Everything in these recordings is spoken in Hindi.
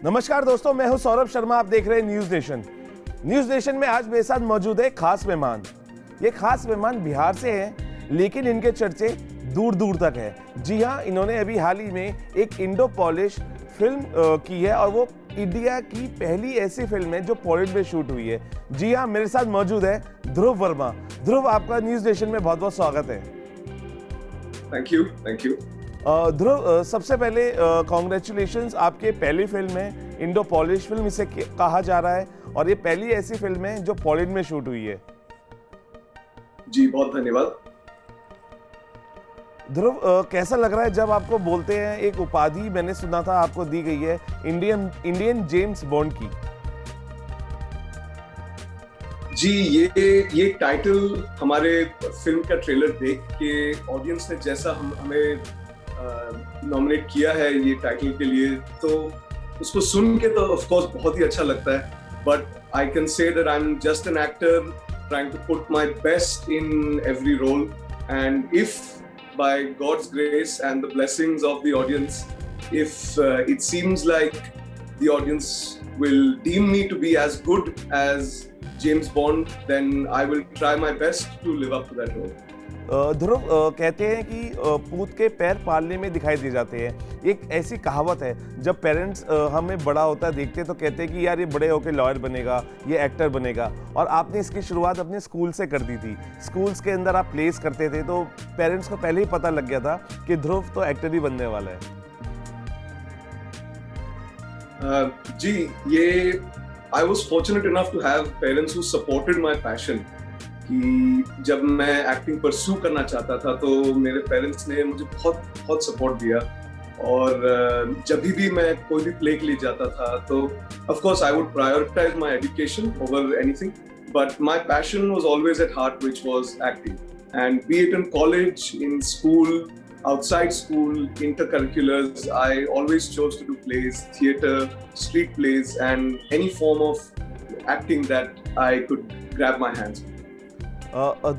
नमस्कार दोस्तों, मैं हूं सौरभ शर्मा। आप देख रहे हैं न्यूज नेशन। न्यूज नेशन में आज मेरे साथ मौजूद है खास मेहमान। ये खास मेहमान बिहार से हैं, लेकिन इनके चर्चे दूर दूर तक है। जी हां, इन्होंने अभी हाल ही में एक इंडो पॉलिश फिल्म की है और वो इंडिया की पहली ऐसी फिल्म है जो पोलैंड में शूट हुई है। जी हां, मेरे साथ मौजूद है ध्रुव वर्मा। ध्रुव, आपका न्यूज नेशन में बहुत बहुत स्वागत है। Thank you. ध्रुव, सबसे पहले कॉन्ग्रेचुलेशंस, आपके पहली फिल्म है इंडो पॉलिश फिल्म इसे कहा जा रहा है और ये पहली ऐसी फिल्म है जो पोलैंड में शूट हुई है। जी, बहुत धन्यवाद। ध्रुव, कैसा लग रहा है जब आपको बोलते हैं, एक उपाधि मैंने सुना था आपको दी गई है इंडियन जेम्स बॉन्ड की? जी, ये टाइटल हमारे फिल्म का ट्रेलर देख के ऑडियंस ने जैसा हमें नॉमिनेट किया है ये टाइटल के लिए, तो उसको सुन के तो ऑफ कोर्स बहुत ही अच्छा लगता है। But I can say that I am just an actor trying to put my best in every role, and if by God's grace and the blessings of the audience, if it seems like the audience will deem me to be as good as James Bond, then I will try my best to live up to that role. ध्रुव, कहते हैं कि पूत के पैर पालने में दिखाई दे जाते हैं। एक ऐसी कहावत है, जब पेरेंट्स हमें बड़ा होता देखते तो कहते हैं कि यार ये बड़े होकर लॉयर बनेगा, ये एक्टर बनेगा। और आपने इसकी शुरुआत अपने स्कूल से कर दी थी। स्कूल्स के अंदर आप प्लेस करते थे, तो पेरेंट्स को पहले ही पता लग गया था कि ध्रुव तो एक्टर ही बनने वाला है। जी, ये I was fortunate enough to have parents who supported my passion. कि जब मैं एक्टिंग परस्यू करना चाहता था तो मेरे पेरेंट्स ने मुझे बहुत सपोर्ट दिया। और जब भी मैं कोई भी प्ले के लिए जाता था तो of course I would prioritize my education over anything, but my passion was always at heart, which was acting. And be it in college, in school, outside school, intercurriculars, I always chose to do plays, theatre, street plays, and any form of acting that I could grab my hands with.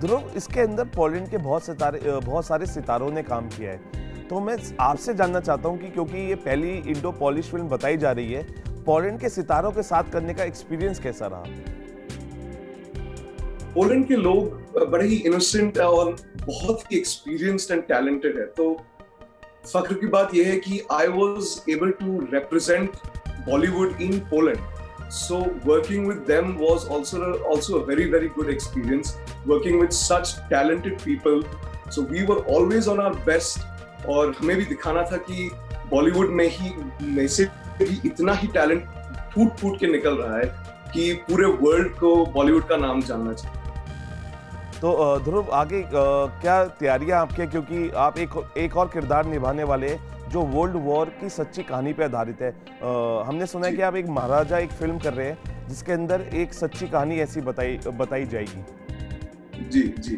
ध्रुव, इसके अंदर पोलैंड के बहुत सारे सितारों ने काम किया है। तो मैं आपसे जानना चाहता हूं कि क्योंकि ये पहली इंडो पॉलिश फिल्म बताई जा रही है, पोलैंड के सितारों के साथ करने का एक्सपीरियंस कैसा रहा? पोलैंड के लोग बड़े ही इनोसेंट और बहुत ही एक्सपीरियंस्ड एंड टैलेंटेड है। तो फख्र की बात यह है कि I was able to represent Bollywood in Poland, so working with them was also a very good experience, working with such talented people. So we were always on our best, और हमें भी दिखाना था कि बॉलीवुड में से भी इतना ही टैलेंट फूट के निकल रहा है कि पूरे वर्ल्ड को बॉलीवुड का नाम जानना चाहिए। तो ध्रुव, आगे क्या तैयारियां आपके, क्योंकि आप एक और किरदार निभाने वाले जो वर्ल्ड वॉर की सच्ची कहानी पे आधारित है। हमने सुना है कि आप एक महाराजा एक फिल्म कर रहे हैं जिसके अंदर एक सच्ची कहानी ऐसी बताई जाएगी। जी,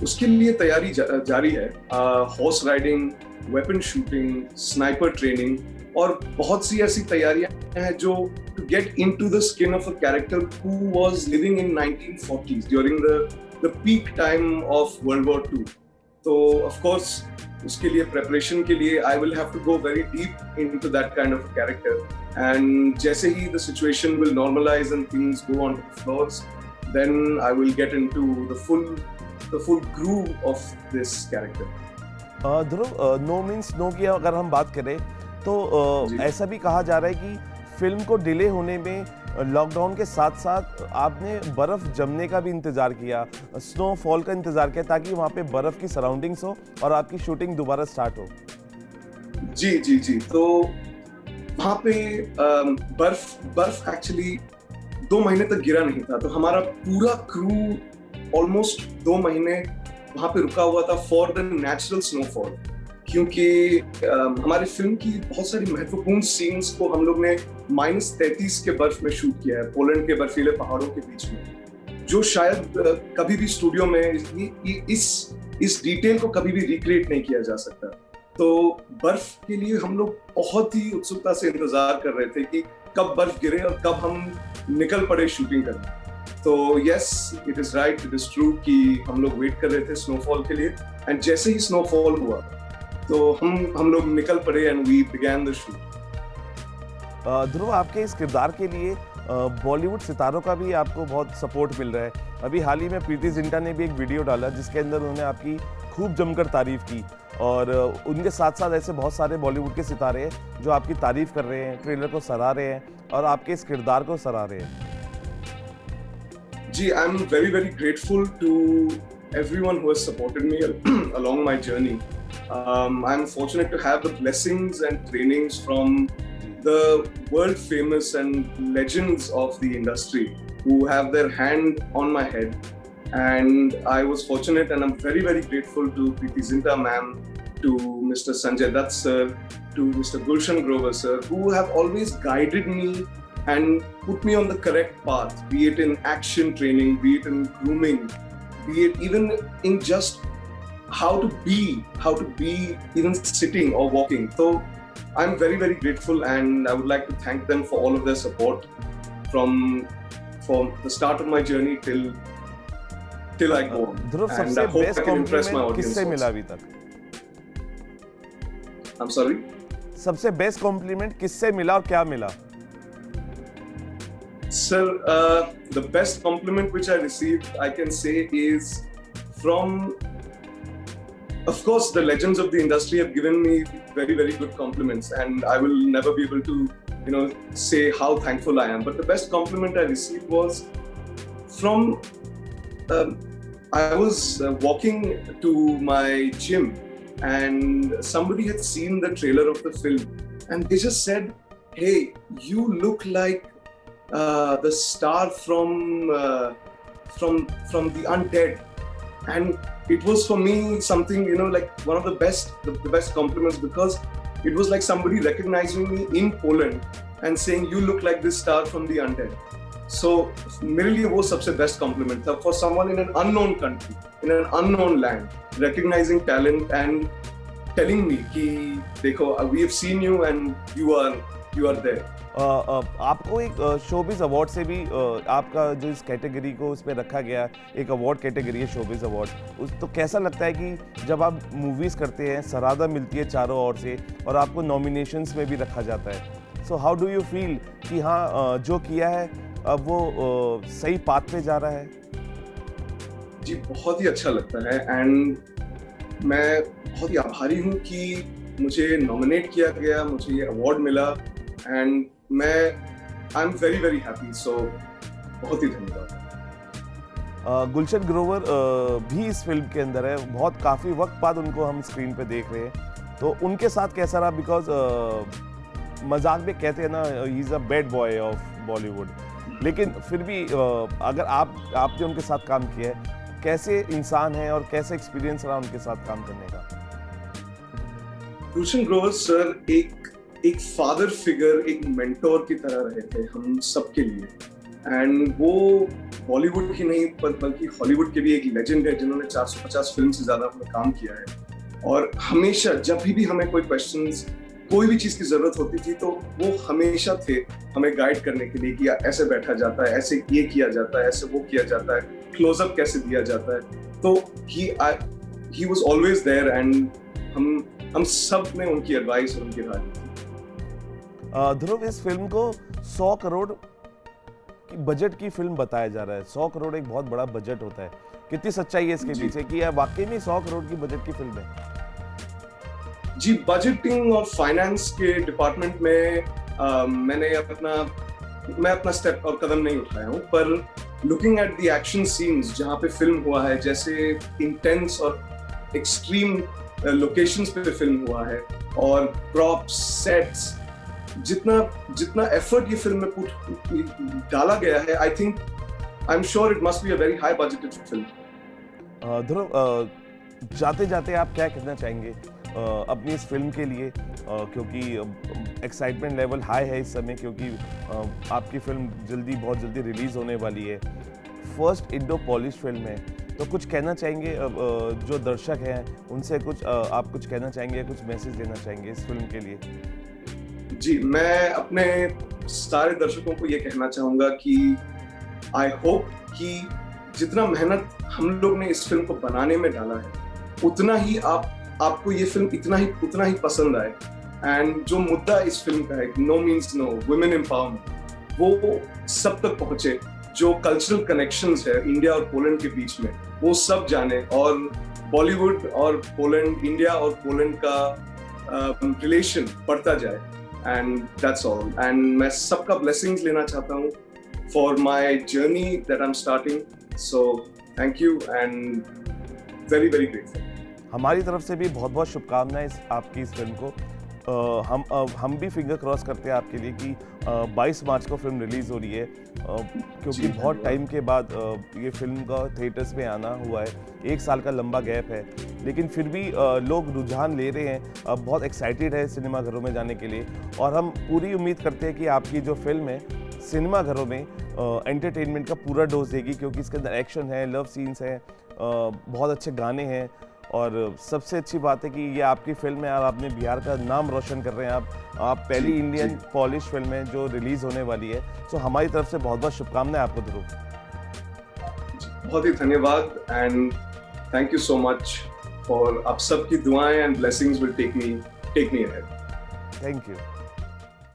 उसके लिए तैयारी जारी है। Horse riding, weapon shooting, sniper training और बहुत सी ऐसी तैयारियां हैं जो to get into the skin of a character who was living in 1940s during the peak time of World War II. So of course उसके लिए preparation के लिए I will have to go very deep into that kind of a character, and जैसे ही the situation will normalize and things go on to the floors, then I will get into the full groove of this character. Dhruv, no means no की अगर हम बात करें तो ऐसा भी कहा जा रहा है कि फिल्म को डिले होने में लॉकडाउन के साथ साथ आपने बर्फ जमने का भी इंतजार किया, स्नोफॉल का इंतजार किया, ताकि वहाँ पे बर्फ की सराउंडिंग्स हो और आपकी शूटिंग दोबारा स्टार्ट हो। जी, तो वहाँ पे बर्फ एक्चुअली 2 महीने तक गिरा नहीं था, तो हमारा पूरा क्रू ऑलमोस्ट 2 महीने वहाँ पे रुका हुआ था फॉर द नेचुरल स्नोफॉल। क्योंकि हमारी फिल्म की बहुत सारी महत्वपूर्ण सीन्स को हम लोग ने -33 के बर्फ में शूट किया है, पोलैंड के बर्फीले पहाड़ों के बीच में, जो शायद कभी भी स्टूडियो में इस डिटेल को कभी भी रिक्रिएट नहीं किया जा सकता। तो बर्फ के लिए हम लोग बहुत ही उत्सुकता से इंतजार कर रहे थे कि कब बर्फ गिरे और कब हम निकल पड़े शूटिंग करने। तो yes, it is right, it is true कि हम लोग वेट कर रहे थे स्नोफॉल के लिए, एंड जैसे ही स्नोफॉल हुआ तो हम लोग निकल पड़े and we began the shoot. Dhruv, आपके इस किरदार के लिए बॉलीवुड सितारों का भी आपको बहुत सपोर्ट मिल रहा है। अभी हाल ही में प्रीति जिंटा ने भी एक वीडियो डाला जिसके अंदर उन्होंने आपकी खूब जमकर तारीफ की, और उनके साथ साथ ऐसे बहुत सारे बॉलीवुड के सितारे हैं जो आपकी तारीफ कर रहे हैं, ट्रेलर को सराह रहे हैं और आपके इस किरदार को सराह रहे हैं। जी, I am very very grateful to everyone who has supported me along my journey. I'm fortunate to have the blessings and trainings from the world famous and legends of the industry who have their hand on my head. And I was fortunate, and I'm very very grateful to Preeti Zinta ma'am, to Mr. Sanjay Dutt sir, to Mr. Gulshan Grover sir, who have always guided me and put me on the correct path, be it in action training, be it in grooming, be it even in just how to be even sitting or walking. So I'm very very grateful, and I would like to thank them for all of their support from the start of my journey till I go. Dhruv, And सबसे I hope best I can impress my compliment audience किससे मिला also. अभी तक? I'm sorry. सबसे बेस्ट कॉम्प्लीमेंट किससे मिला और क्या मिला? Sir, the best compliment which I received, I can say, is from, of course, the legends of the industry have given me very, very good compliments, and I will never be able to, say how thankful I am. But the best compliment I received was from, I was walking to my gym, and somebody had seen the trailer of the film, and they just said, "Hey, you look like the star from the Undead." And it was for me something, like one of the best compliments, because it was like somebody recognizing me in Poland and saying, "You look like this star from the Undead." So मेरे लिए वो सबसे best compliment था, for someone in an unknown country, in an unknown land, recognizing talent and telling me कि देखो, we have seen you and you are there. आपको एक शोबिज अवार्ड से भी आपका जो इस कैटेगरी को उसमें रखा गया, एक अवार्ड कैटेगरी है शोबिज अवार्ड, उस तो कैसा लगता है कि जब आप मूवीज़ करते हैं सराहना मिलती है चारों ओर से और आपको नॉमिनेशंस में भी रखा जाता है, so how do you feel कि हाँ जो किया है अब वो सही पाथ पे जा रहा है? जी, बहुत ही अच्छा लगता है, एंड मैं बहुत ही आभारी हूँ कि मुझे नॉमिनेट किया गया, मुझे ये अवार्ड मिला, and I am very very happy. So बहुत ही धन्यवाद। गुलशन ग्रोवर भी इस फिल्म के अंदर है, बहुत काफ़ी वक्त बाद उनको हम स्क्रीन पे देख रहे हैं, तो उनके साथ कैसा रहा? बिकॉज मजाक में कहते हैं ना, he is a bad boy of Bollywood, लेकिन फिर भी अगर आपने उनके साथ काम किया है, कैसे इंसान है और कैसा एक्सपीरियंस रहा उनके साथ काम करने का? गुलशन ग्रोवर सर एक फादर फिगर, एक मेंटोर की तरह रहे थे हम सबके लिए, एंड वो बॉलीवुड ही नहीं बल्कि हॉलीवुड के भी एक लेजेंड है जिन्होंने 450 फिल्म से ज्यादा में काम किया है। और हमेशा जब भी हमें कोई क्वेश्चंस, कोई भी चीज की जरूरत होती थी, तो वो हमेशा थे हमें गाइड करने के लिए कि ऐसे बैठा जाता है, ऐसे ये किया जाता है, ऐसे वो किया जाता है, क्लोजअप कैसे दिया जाता है। तो he was always there, and हम सब ने उनकी एडवाइस और उनकी राय ली। ध्रुव, इस फिल्म को 100 करोड़ की बजट की फिल्म बताया जा रहा है। 100 करोड़ एक बहुत बड़ा बजट होता है, कितनी सच्चाई है इसके पीछे कि यह वाकई में 100 करोड़ की बजट की फिल्म है? जी, बजटिंग और फाइनेंस के डिपार्टमेंट में मैं अपना स्टेप और कदम नहीं उठाया हूँ, पर looking at the action scenes जहाँ पे फिल्म हुआ है, जैसे इंटेंस और एक्सट्रीम लोकेशंस पे फिल्म हुआ है, और प्रॉप्स, सेट्स, जितना एफर्ट ये फिल्म में डाला गया है, I am sure it must be a very high budgeted film. Dhruv, जाते जाते आप क्या कहना चाहेंगे अपनी इस फिल्म के लिए, क्योंकि एक्साइटमेंट लेवल हाई है इस समय, क्योंकि आपकी फिल्म बहुत जल्दी रिलीज होने वाली है, फर्स्ट इंडो पॉलिश फिल्म है, तो कुछ कहना चाहेंगे जो दर्शक हैं उनसे, आप कुछ कहना चाहेंगे, कुछ मैसेज देना चाहेंगे इस फिल्म के लिए? जी, मैं अपने सारे दर्शकों को ये कहना चाहूंगा कि आई होप कि जितना मेहनत हम लोग ने इस फिल्म को बनाने में डाला है, उतना ही आपको ये फिल्म उतना ही पसंद आए, एंड जो मुद्दा इस फिल्म का है, no means no, women empowerment, वो सब तक पहुंचे, जो कल्चरल कनेक्शंस है इंडिया और पोलैंड के बीच में, वो सब जाने, और बॉलीवुड और पोलैंड, इंडिया और पोलैंड का रिलेशन बढ़ता जाए, एंड दैट्स ऑल। एंड मैं सबका ब्लेसिंग्स लेना चाहता हूँ for my journey that I am starting, so thank you and very very grateful. हमारी तरफ से भी बहुत बहुत शुभकामनाएं आपकी इस फिल्म को। हम भी फिंगर क्रॉस करते हैं आपके लिए कि 22 मार्च को फिल्म रिलीज़ हो रही है, क्योंकि बहुत टाइम के बाद ये फिल्म का थिएटर्स में आना हुआ है। 1 साल का लंबा गैप है, लेकिन फिर भी लोग रुझान ले रहे हैं, बहुत एक्साइटेड है सिनेमाघरों में जाने के लिए, और हम पूरी उम्मीद करते हैं कि आपकी जो फिल्म है सिनेमाघरों में एंटरटेनमेंट का पूरा डोज देगी, क्योंकि इसके अंदर एक्शन है, लव सीन्स हैं, बहुत अच्छे गाने हैं, और सबसे अच्छी बात है कि ये आपकी फिल्म है और आपने बिहार का नाम रोशन कर रहे हैं। आप पहली इंडियन पॉलिश फिल्म है जो रिलीज़ होने वाली है। सो हमारी तरफ से बहुत बहुत शुभकामनाएं आपको ध्रुव। बहुत ही धन्यवाद and thank you so much for आप सबकी दुआएं and blessings will take me ahead. Thank you.